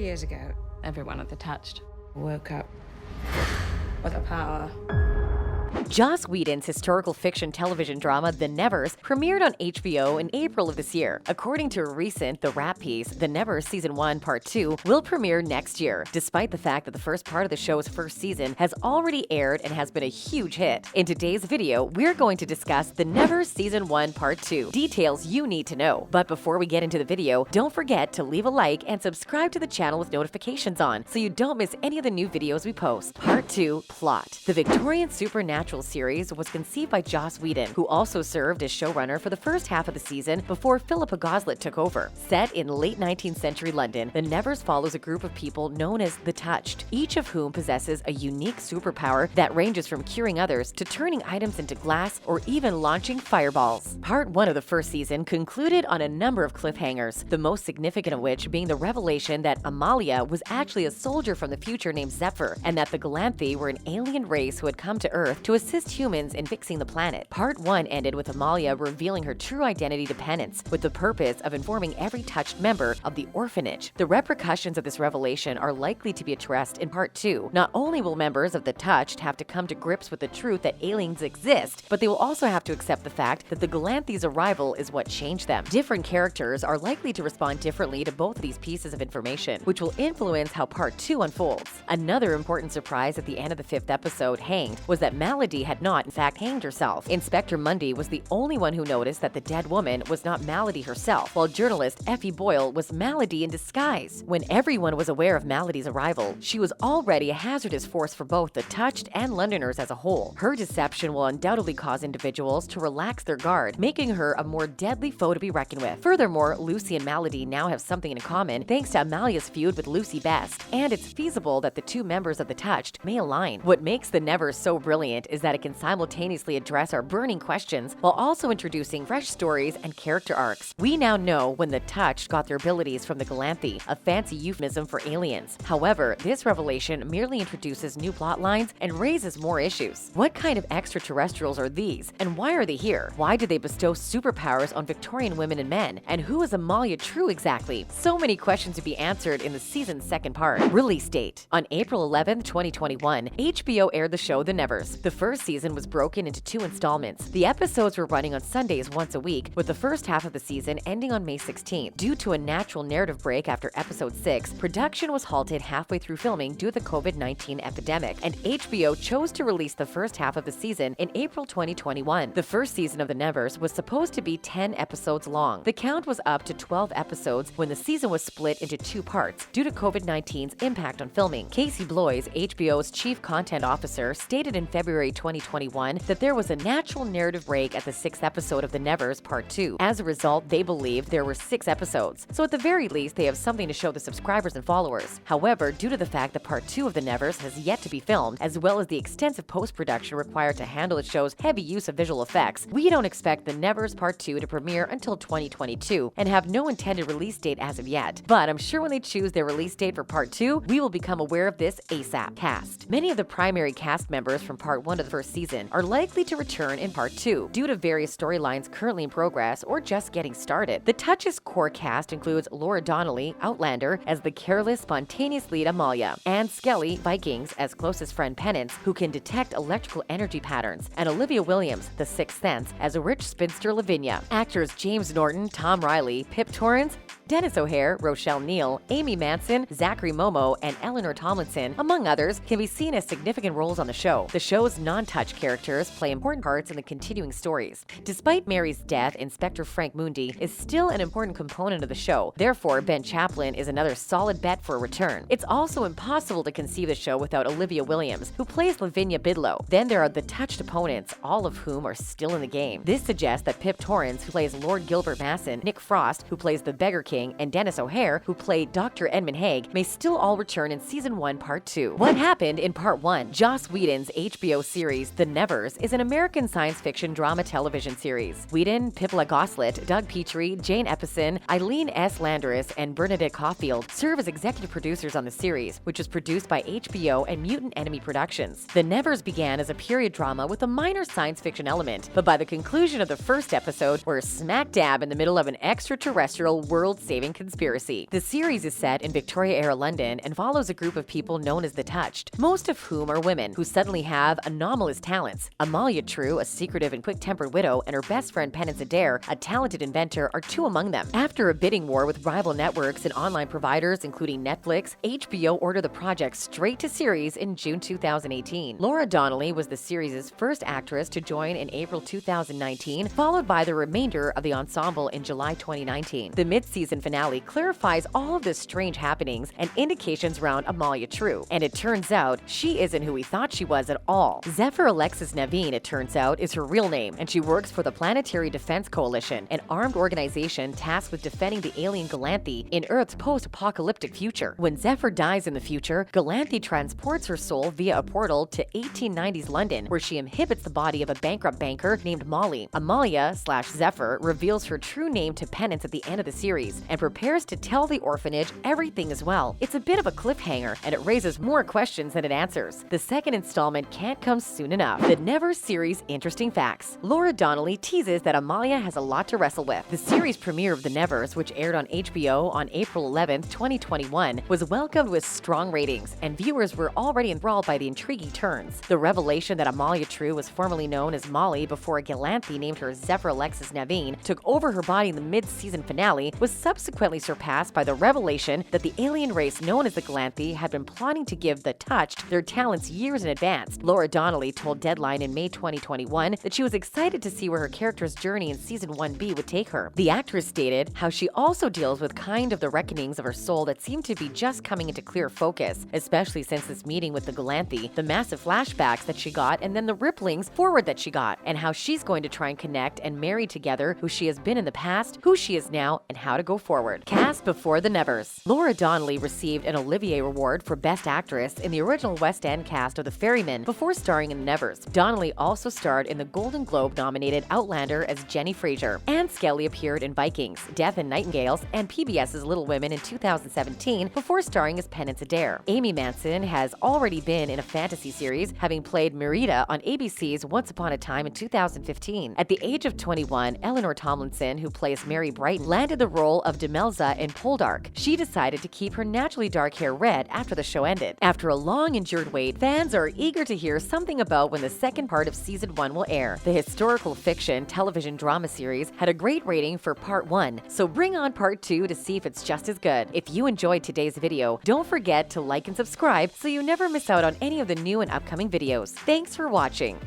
years ago, Everyone at the Touched woke up with a power. Joss Whedon's historical fiction television drama The Nevers premiered on HBO in April of this year. According to a recent The Wrap piece, The Nevers Season 1 Part 2 will premiere next year, despite the fact that the first part of the show's first season has already aired and has been a huge hit. In today's video, we're going to discuss The Nevers Season 1 Part 2, details you need to know. But before we get into the video, don't forget to leave a like and subscribe to the channel with notifications on so you don't miss any of the new videos we post. Part 2, Plot. The Victorian supernatural series was conceived by Joss Whedon, who also served as showrunner for the first half of the season before Philippa Goslett took over. Set in late 19th century London, The Nevers follows a group of people known as the Touched, each of whom possesses a unique superpower that ranges from curing others to turning items into glass or even launching fireballs. Part 1 of the first season concluded on a number of cliffhangers, the most significant of which being the revelation that Amalia was actually a soldier from the future named Zephyr, and that the Galanthi were an alien race who had come to Earth to assist humans in fixing the planet. Part 1 ended with Amalia revealing her true identity to Penance, with the purpose of informing every Touched member of the orphanage. The repercussions of this revelation are likely to be addressed in Part 2. Not only will members of the Touched have to come to grips with the truth that aliens exist, but they will also have to accept the fact that the Galanthi's arrival is what changed them. Different characters are likely to respond differently to both of these pieces of information, which will influence how Part 2 unfolds. Another important surprise at the end of the 5th episode, Hanged, was that Malady had not, in fact, hanged herself. Inspector Mundy was the only one who noticed that the dead woman was not Malady herself, while journalist Effie Boyle was Malady in disguise. When everyone was aware of Malady's arrival, she was already a hazardous force for both the Touched and Londoners as a whole. Her deception will undoubtedly cause individuals to relax their guard, making her a more deadly foe to be reckoned with. Furthermore, Lucy and Malady now have something in common thanks to Amalia's feud with Lucy Best, and it's feasible that the two members of the Touched may align. What makes The Nevers so brilliant is that it can simultaneously address our burning questions while also introducing fresh stories and character arcs. We now know when the Touched got their abilities from the Galanthi, a fancy euphemism for aliens. However, this revelation merely introduces new plot lines and raises more issues. What kind of extraterrestrials are these, and why are they here? Why do they bestow superpowers on Victorian women and men? And who is Amalia True exactly? So many questions to be answered in the season's second part. Release date. On April 11, 2021, HBO aired the show The Nevers. The first season was broken into 2 installments. The episodes were running on Sundays once a week, with the first half of the season ending on May 16th. Due to a natural narrative break after episode 6, production was halted halfway through filming due to the COVID-19 epidemic, and HBO chose to release the first half of the season in April 2021. The first season of The Nevers was supposed to be 10 episodes long. The count was up to 12 episodes when the season was split into 2 parts due to COVID-19's impact on filming. Casey Bloys, HBO's chief content officer, stated in February 2021 that there was a natural narrative break at the 6th episode of The Nevers Part 2. As a result, they believe there were 6 episodes, so at the very least they have something to show the subscribers and followers. However, due to the fact that Part 2 of The Nevers has yet to be filmed, as well as the extensive post-production required to handle the show's heavy use of visual effects, we don't expect The Nevers Part 2 to premiere until 2022 and have no intended release date as of yet. But I'm sure when they choose their release date for Part 2, we will become aware of this ASAP. Cast. Many of the primary cast members from Part 1 of the first season are likely to return in Part 2 due to various storylines currently in progress or just getting started. The Touch's core cast includes Laura Donnelly, Outlander, as the careless, spontaneous lead Amalia, Anne Skelly, Vikings, as closest friend Penance, who can detect electrical energy patterns, and Olivia Williams, The Sixth Sense, as a rich spinster Lavinia. Actors James Norton, Tom Riley, Pip Torrens, Dennis O'Hare, Rochelle Neal, Amy Manson, Zachary Momo, and Eleanor Tomlinson, among others, can be seen as significant roles on the show. The show's non-Touch characters play important parts in the continuing stories. Despite Mary's death, Inspector Frank Mundy is still an important component of the show. Therefore, Ben Chaplin is another solid bet for a return. It's also impossible to conceive the show without Olivia Williams, who plays Lavinia Bidlow. Then there are the Touched opponents, all of whom are still in the game. This suggests that Pip Torrens, who plays Lord Gilbert Masson, Nick Frost, who plays the Beggar King, and Dennis O'Hare, who played Dr. Edmund Haig, may still all return in Season 1, Part 2. What happened in Part 1? Joss Whedon's HBO series The Nevers is an American science fiction drama television series. Whedon, Philippa Goslett, Doug Petrie, Jane Epison, Eileen S. Landeris, and Bernadette Caulfield serve as executive producers on the series, which was produced by HBO and Mutant Enemy Productions. The Nevers began as a period drama with a minor science fiction element, but by the conclusion of the first episode, we're smack dab in the middle of an extraterrestrial world life-saving conspiracy. The series is set in Victoria-era London and follows a group of people known as the Touched, most of whom are women who suddenly have anomalous talents. Amalia True, a secretive and quick-tempered widow, and her best friend Penance Adair, a talented inventor, are two among them. After a bidding war with rival networks and online providers including Netflix, HBO ordered the project straight to series in June 2018. Laura Donnelly was the series' first actress to join in April 2019, followed by the remainder of the ensemble in July 2019. The mid-season finale clarifies all of the strange happenings and indications around Amalia True, and it turns out she isn't who we thought she was at all. Zephyr Alexis Naveen, it turns out, is her real name, and she works for the Planetary Defense Coalition, an armed organization tasked with defending the alien Galanthe in Earth's post-apocalyptic future. When Zephyr dies in the future, Galanthe transports her soul via a portal to 1890s London, where she inhabits the body of a bankrupt banker named Molly. Amalia/Zephyr reveals her true name to Penance at the end of the series and prepares to tell the orphanage everything as well. It's a bit of a cliffhanger, and it raises more questions than it answers. The second installment can't come soon enough. The Nevers series interesting facts. Laura Donnelly teases that Amalia has a lot to wrestle with. The series premiere of The Nevers, which aired on HBO on April 11, 2021, was welcomed with strong ratings, and viewers were already enthralled by the intriguing turns. The revelation that Amalia True was formerly known as Molly before Galanthe named her Zephyr Alexis Naveen took over her body in the mid-season finale was subsequently surpassed by the revelation that the alien race known as the Galanthe had been plotting to give the Touched their talents years in advance. Laura Donnelly told Deadline in May 2021 that she was excited to see where her character's journey in Season 1B would take her. The actress stated how she also deals with kind of the reckonings of her soul that seem to be just coming into clear focus, especially since this meeting with the Galanthe, the massive flashbacks that she got, and then the ripplings forward that she got, and how she's going to try and connect and marry together who she has been in the past, who she is now, and how to go forward. Cast before The Nevers. Laura Donnelly received an Olivier Award for Best Actress in the original West End cast of The Ferryman before starring in The Nevers. Donnelly also starred in the Golden Globe-nominated Outlander as Jenny Fraser. Anne Skelly appeared in Vikings, Death and Nightingales, and PBS's Little Women in 2017 before starring as Penance Adair. Amy Manson has already been in a fantasy series, having played Merida on ABC's Once Upon a Time in 2015. At the age of 21, Eleanor Tomlinson, who plays Mary Brighton, landed the role of Demelza in Poldark. She decided to keep her naturally dark hair red after the show ended. After a long endured wait, fans are eager to hear something about when the second part of Season 1 will air. The historical fiction television drama series had a great rating for Part 1, so bring on Part 2 to see if it's just as good. If you enjoyed today's video, don't forget to like and subscribe so you never miss out on any of the new and upcoming videos. Thanks for watching.